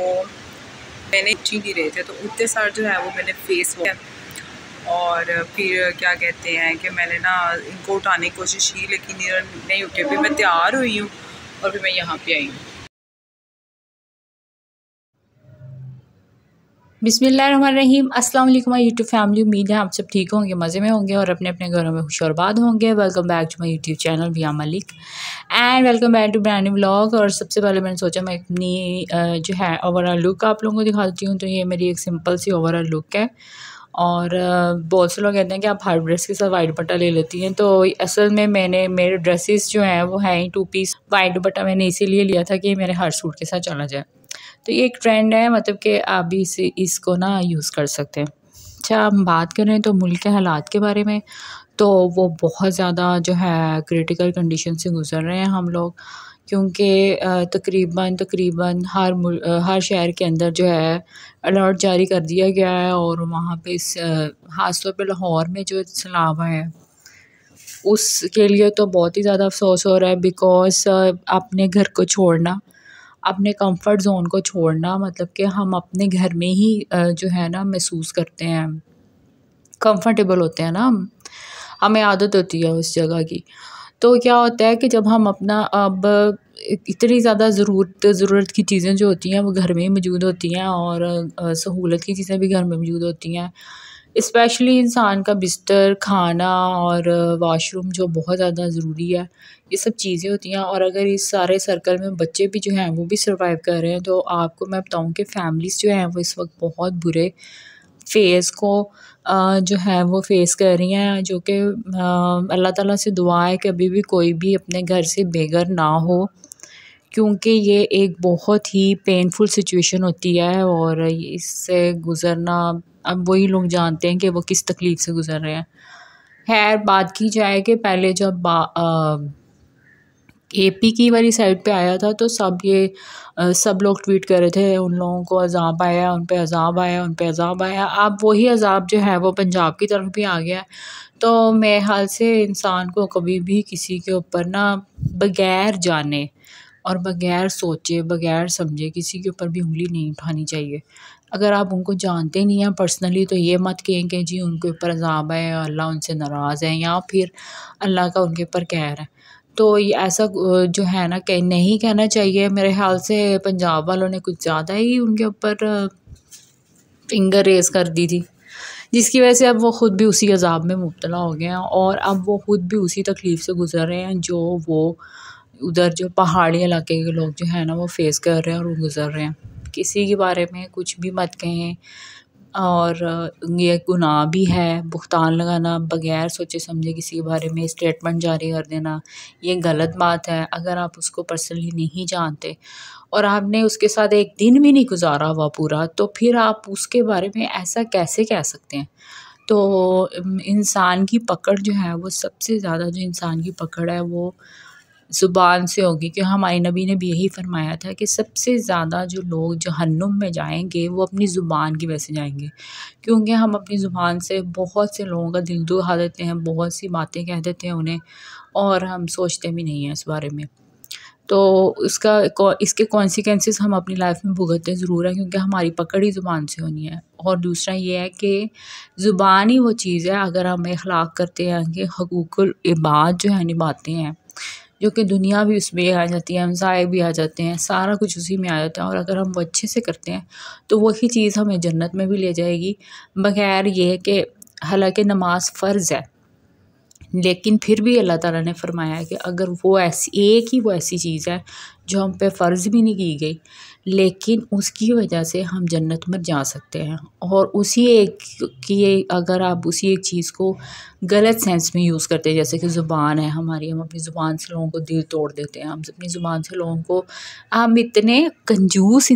मैंने उठ ही नहीं रहे थे, तो उठते सार जो है वो मैंने फेस वॉश, और फिर क्या कहते हैं कि मैंने ना इनको उठाने की कोशिश की, लेकिन नहीं उठे। फिर मैं तैयार हुई हूँ और फिर मैं यहाँ पे आई हूँ। बिस्मिल्लाहिर्रहमानिर्रहीम। अस्सलाम वालेकुम माय यूट्यूब फैमिली। उम्मीद है आप सब ठीक होंगे, मज़े में होंगे और अपने अपने घरों में खुश और आबाद होंगे। Welcome back to my YouTube channel Viya Malik and welcome back to brand new vlog. और सबसे पहले मैंने सोचा मैं अपनी जो है ओवरऑल लुक आप लोगों को दिखाती हूँ। तो ये मेरी एक सिंपल सी ओवरऑल लुक है। और बहुत से लोग कहते हैं कि आप हर ड्रेस के साथ वाइट दुपट्टा ले लेती हैं, तो असल में मेरे ड्रेसेस जो हैं वो हैं ही 2 पीस। वाइट दुपट्टा मैंने इसीलिए लिया था कि मेरे हर सूट के साथ चला जाए। तो ये एक ट्रेंड है, मतलब कि आप भी इसको ना यूज़ कर सकते हैं। अच्छा, हम बात करें तो मुल्क के हालात के बारे में, तो वो बहुत ज़्यादा जो है क्रिटिकल कंडीशन से गुज़र रहे हैं हम लोग, क्योंकि तकरीबन हर शहर के अंदर जो है अलर्ट जारी कर दिया गया है। और वहाँ पे ख़ास तौर पे लाहौर में जो सैलाब है उसके लिए तो बहुत ही ज़्यादा अफसोस हो रहा है, बिकॉज़ अपने घर को छोड़ना, अपने कंफर्ट ज़ोन को छोड़ना, मतलब कि हम अपने घर में ही जो है ना महसूस करते हैं, कंफर्टेबल होते हैं ना हमें आदत होती है उस जगह की। तो क्या होता है कि जब हम अपना अब इतनी ज़्यादा ज़रूरत की चीज़ें जो होती हैं वो घर में ही मौजूद होती हैं, और सहूलत की चीज़ें भी घर में मौजूद होती हैं। स्पेशली इंसान का बिस्तर, खाना और वॉशरूम जो बहुत ज़्यादा ज़रूरी है, ये सब चीज़ें होती हैं। और अगर इस सारे सर्कल में बच्चे भी जो हैं वो भी सर्वाइव कर रहे हैं, तो आपको मैं बताऊँ कि फैमिलीज़ जो हैं वो इस वक्त बहुत बुरे फेज़ को जो है वो फ़ेस कर रही हैं, जो कि अल्लाह ताला से दुआ है कि अभी भी कोई भी अपने घर से बेघर ना हो, क्योंकि ये एक बहुत ही पेनफुल सिचुएशन होती है। और इससे गुज़रना अब वही लोग जानते हैं कि वो किस तकलीफ़ से गुज़र रहे हैं। खैर, बात की जाए कि पहले जब एपी की वाली साइड पे आया था, तो सब लोग ट्वीट कर रहे थे उन लोगों को अज़ाब आया, उन पे अज़ाब आया, उन पे अज़ाब आया। अब वही अज़ाब जो है वो पंजाब की तरफ भी आ गया है। तो मेरे ख़्याल से इंसान को कभी भी किसी के ऊपर ना बग़ैर जाने और बग़ैर सोचे, बग़ैर समझे किसी के ऊपर भी उँगली नहीं उठानी चाहिए। अगर आप उनको जानते नहीं हैं पर्सनली, तो ये मत कहें कि जी उनके ऊपर अज़ाब है, अल्लाह उनसे नाराज़ है, या फिर अल्लाह का उनके ऊपर कहर है। तो ये ऐसा जो है ना कि नहीं कहना चाहिए। मेरे ख़्याल से पंजाब वालों ने कुछ ज़्यादा ही उनके ऊपर फिंगर रेज़ कर दी थी, जिसकी वजह से अब वो ख़ुद भी उसी अज़ाब में मुब्तला हो गए हैं, और अब वो ख़ुद भी उसी तकलीफ़ से गुज़र रहे हैं जो वो उधर जो पहाड़ी इलाके के लोग जो है ना वो फ़ेस कर रहे हैं और वो गुज़र रहे हैं। किसी के बारे में कुछ भी मत कहें, और ये गुनाह भी है बुहतान लगाना, बग़ैर सोचे समझे किसी के बारे में स्टेटमेंट जारी कर देना, ये गलत बात है। अगर आप उसको पर्सनली नहीं जानते और आपने उसके साथ एक दिन भी नहीं गुजारा हुआ पूरा, तो फिर आप उसके बारे में ऐसा कैसे कह सकते हैं। तो इंसान की पकड़ जो है वो सबसे ज़्यादा, जो इंसान की पकड़ है वो ज़ुबान से होगी, कि हमारे नबी ने भी यही फरमाया था कि सबसे ज़्यादा जो लोग जहन्नुम में जाएंगे वो अपनी ज़ुबान की वजह से जाएंगे, क्योंकि हम अपनी ज़ुबान से बहुत से लोगों का दिल दुखा देते हैं, बहुत सी बातें कह देते हैं उन्हें, और हम सोचते भी नहीं हैं इस बारे में। तो इसके कॉन्सिक्वेंसेस हम अपनी लाइफ में भुगतते ज़रूर हैं, क्योंकि हमारी पकड़ ही ज़ुबान से होनी है। और दूसरा ये है कि ज़ुबान ही वो चीज़ है, अगर हम अखलाक करते हैं कि हकूक़ुल इबाद जो है निभाते हैं, जो कि दुनिया भी उसमें आ जाती है, हमसाए भी आ जाते हैं, सारा कुछ उसी में आ जाता है। और अगर हम वो अच्छे से करते हैं तो वही चीज़ हमें जन्नत में भी ले जाएगी, बगैर ये कि हालांकि नमाज फ़र्ज़ है, लेकिन फिर भी अल्लाह ताला ने फरमाया है कि अगर वो ऐसी चीज़ है जो हम पे फ़र्ज़ भी नहीं की गई, लेकिन उसकी वजह से हम जन्नत में जा सकते हैं। और अगर आप उसी एक चीज़ को गलत सेंस में यूज़ करते हैं, जैसे कि ज़ुबान है हमारी, हम अपनी ज़ुबान से लोगों को दिल तोड़ देते हैं, हम अपनी ज़ुबान से लोगों को, हम इतने कंजूस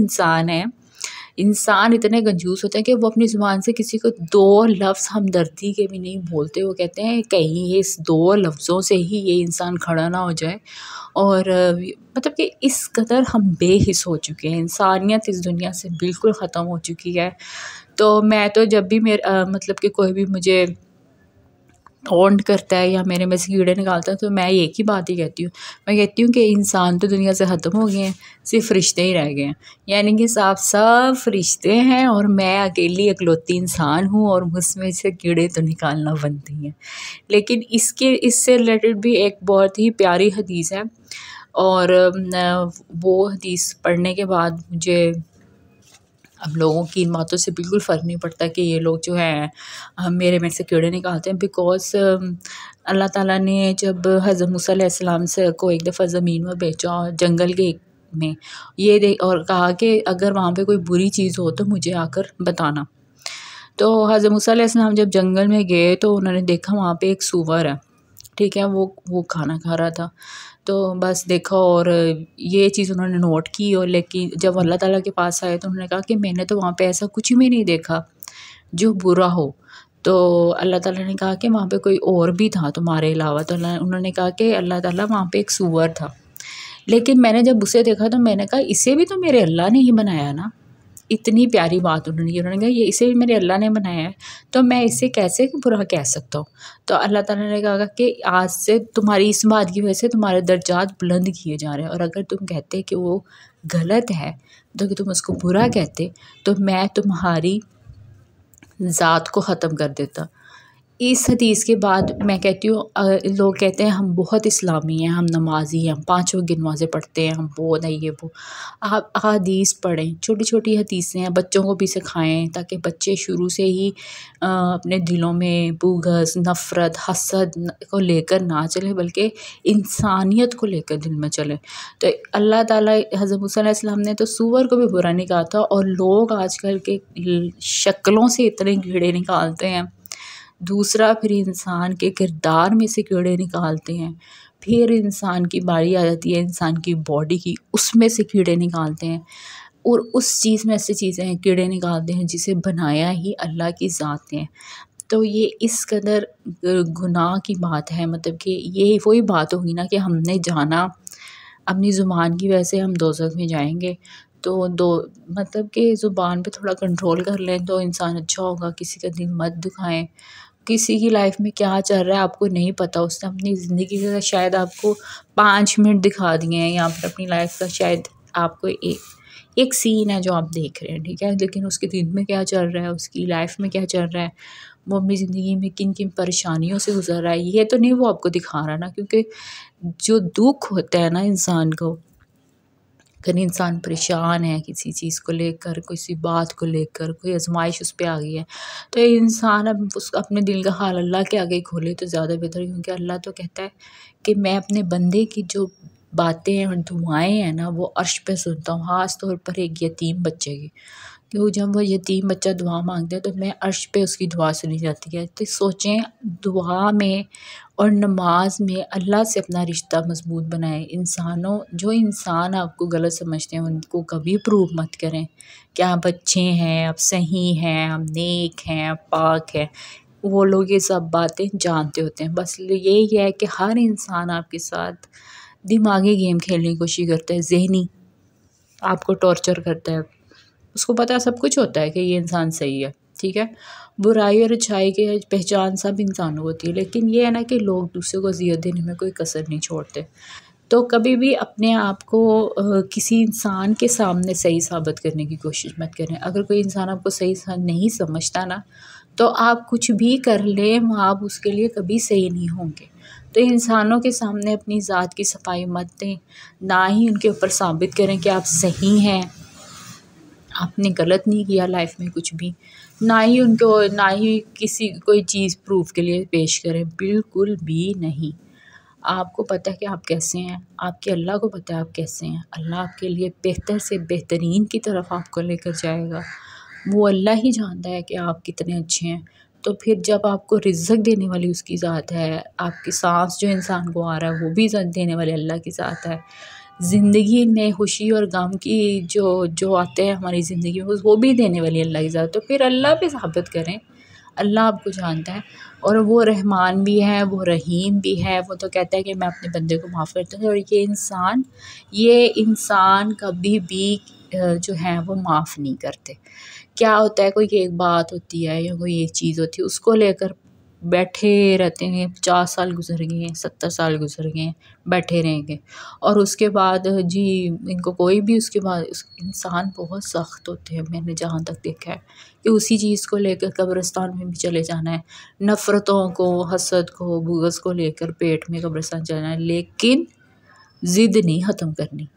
इंसान इतने कंजूस होते हैं कि वो अपनी ज़ुबान से किसी को 2 लफ्ज़ हमदर्दी के भी नहीं बोलते। वो कहते हैं कहीं इस 2 लफ्ज़ों से ही ये इंसान खड़ा ना हो जाए। और मतलब कि इस कदर हम बेहिस हो चुके हैं, इंसानियत इस दुनिया से बिल्कुल ख़त्म हो चुकी है। तो मैं तो जब भी मतलब कि कोई भी मुझे टॉन्ट करता है या मेरे में से कीड़े निकालता है, तो मैं एक ही बात ही कहती हूँ, मैं कहती हूँ कि इंसान तो दुनिया से ख़त्म हो गए हैं, सिर्फ रिश्ते ही रह गए हैं। यानी कि सब रिश्ते हैं और मैं अकेली इकलौती इंसान हूँ और उसमें से कीड़े तो निकालना बनती हैं। लेकिन इससे रिलेटेड भी एक बहुत ही प्यारी हदीस है, और वो हदीस पढ़ने के बाद मुझे अब लोगों की इन बातों से बिल्कुल फ़र्क नहीं पड़ता कि ये लोग जो हैं मेरे में से कीड़े निकालते हैं। बिकॉज़ अल्लाह ताला ने जब हज़रत मूसा अलैहिस्सलाम से को एक दफ़ा ज़मीन में भेजा जंगल के में, ये दे और कहा कि अगर वहाँ पे कोई बुरी चीज़ हो तो मुझे आकर बताना। तो हज़रत मूसा अलैहिस्सलाम जब जंगल में गए तो उन्होंने देखा वहाँ पे एक सूअर है, ठीक है, वो खाना खा रहा था। तो बस देखा और ये चीज़ उन्होंने नोट की, और लेकिन जब अल्लाह ताला के पास आए तो उन्होंने कहा कि मैंने तो वहाँ पे ऐसा कुछ भी नहीं देखा जो बुरा हो। तो अल्लाह ताला ने कहा कि वहाँ पे कोई और भी था तुम्हारे अलावा, तो उन्होंने कहा कि अल्लाह ताला वहाँ पे एक सूअर था। लेकिन मैंने जब उसे देखा तो मैंने कहा इसे भी तो मेरे अल्लाह ने ही बनाया ना। इतनी प्यारी बात उन्होंने की, उन्होंने कहा ये इसे भी मेरे अल्लाह ने बनाया है, तो मैं इसे कैसे बुरा कह सकता हूँ। तो अल्लाह ताला ने कहा कि आज से तुम्हारी इस बात की वजह से तुम्हारे दर्जात बुलंद किए जा रहे हैं, और अगर तुम कहते कि वो गलत है तो कि तुम उसको बुरा कहते तो मैं तुम्हारी ज़ात को ख़त्म कर देता। इस हदीस के बाद मैं कहती हूँ लोग कहते हैं हम बहुत इस्लामी हैं, हम नमाज़ी हैं, हम 5 वक़्त की नमाज़ें पढ़ते हैं, हम वो नहीं ये वो। आप हदीस पढ़ें, छोटी-छोटी हदीसें हैं, बच्चों को भी सिखाएँ ताकि बच्चे शुरू से ही अपने दिलों में बुग़्ज़, नफ़रत, हसद को लेकर ना चले, बल्कि इंसानियत को लेकर दिल में चले। तो अल्लाह ताला हज़रत मूसा अलैहिस्सलाम ने तो सूअर को भी बुरा नहीं कहा था, और लोग आजकल के शक्लों से इतने कीड़े निकालते हैं। दूसरा, फिर इंसान के किरदार में से कीड़े निकालते हैं। फिर इंसान की बारी आ जाती है इंसान की बॉडी की, उसमें से कीड़े निकालते हैं, और उस चीज़ में से चीज़ें कीड़े निकालते हैं जिसे बनाया ही अल्लाह की ज़ात ने। तो ये इस कदर गुनाह की बात है, मतलब कि ये वही बात होगी ना कि हमने जाना अपनी ज़ुबान की वजह से हम दोज़ख में जाएंगे। तो मतलब कि ज़ुबान पे थोड़ा कंट्रोल कर लें तो इंसान अच्छा होगा। किसी का दिल मत दुखाएं। किसी की लाइफ में क्या चल रहा है आपको नहीं पता, उसने अपनी ज़िंदगी का शायद आपको 5 मिनट दिखा दिए हैं, या फिर अपनी लाइफ का शायद आपको एक सीन है जो आप देख रहे हैं, ठीक है, लेकिन उसके दिल में क्या चल रहा है, उसकी लाइफ में क्या चल रहा है, वो अपनी ज़िंदगी में किन किन परेशानियों से गुजर रहा है, ये तो नहीं वो आपको दिखा रहा ना। क्योंकि जो दुख होता है ना इंसान को, अगर इंसान परेशान है किसी चीज़ को लेकर, किसी बात को लेकर, कोई आजमाइश उस पर आ गई है, तो इंसान अब उस अपने दिल का हाल अल्लाह के आगे खोले तो ज़्यादा बेहतर। क्योंकि अल्लाह तो कहता है कि मैं अपने बंदे की जो बातें हैं और दुआएं हैं ना वो अर्श पे सुनता हूँ, ख़ास तौर पर एक यतीम बच्चे की। क्योंकि जब वो यतीम बच्चा दुआ मांगता है तो मैं अर्श पे उसकी दुआ सुनी जाती है। तो सोचें, दुआ में और नमाज में अल्लाह से अपना रिश्ता मज़बूत बनाएं। जो इंसान आपको गलत समझते हैं उनको कभी प्रूव मत करें कि आप अच्छे हैं, आप सही हैं, आप नेक हैं, आप पाक हैं। वो लोग ये सब बातें जानते होते हैं। बस यही है कि हर इंसान आपके साथ दिमागी गेम खेलने की कोशिश करता है, ज़हनी आपको टॉर्चर करता है। उसको पता है सब कुछ होता है कि ये इंसान सही है, ठीक है। बुराई और अच्छाई की पहचान सब इंसानों को होती है, लेकिन ये है ना कि लोग दूसरों को अज़ियत देने में कोई कसर नहीं छोड़ते। तो कभी भी अपने आप को किसी इंसान के सामने सही साबित करने की कोशिश मत करें। अगर कोई इंसान आपको सही नहीं समझता ना, तो आप कुछ भी कर लें, आप उसके लिए कभी सही नहीं होंगे। तो इंसानों के सामने अपनी ज़ात की सफाई मत दें, ना ही उनके ऊपर साबित करें कि आप सही हैं, आपने गलत नहीं किया लाइफ में कुछ भी। ना ही किसी कोई चीज़ प्रूफ के लिए पेश करें, बिल्कुल भी नहीं। आपको पता है कि आप कैसे हैं, आपके अल्लाह को पता है आप कैसे हैं। अल्लाह आपके लिए बेहतर से बेहतरीन की तरफ आपको लेकर जाएगा। वो अल्लाह ही जानता है कि आप कितने अच्छे हैं। तो फिर जब आपको रिज़्क़ देने वाली उसकी ज़ात है, आपकी सांस जो इंसान को आ रहा है वो भी देने वाले अल्लाह की ज़ात है, ज़िंदगी में खुशी और गम की जो आते हैं हमारी ज़िंदगी में वो भी देने वाली अल्लाह की ज़ात। तो फिर अल्लाह पे साबित करें, अल्लाह आपको जानता है, और वो रहमान भी है, वो रहीम भी है। वो तो कहता है कि मैं अपने बंदे को माफ़ करता हूँ, और ये इंसान कभी भी जो है वो माफ़ नहीं करते। क्या होता है, कोई एक बात होती है या कोई एक चीज़ होती है, उसको लेकर बैठे रहते हैं, 50 साल गुजर गए हैं, 70 साल गुजर गए हैं, बैठे रहेंगे। और उसके बाद जी इनको कोई भी उसके बाद इंसान बहुत सख्त होते हैं, मैंने जहाँ तक देखा है कि उसी चीज़ को लेकर कब्रिस्तान में भी चले जाना है, नफ़रतों को, हसद को, बुग़्ज़ को लेकर पेट में कब्रिस्तान जाना है, लेकिन ज़िद नहीं ख़त्म करनी।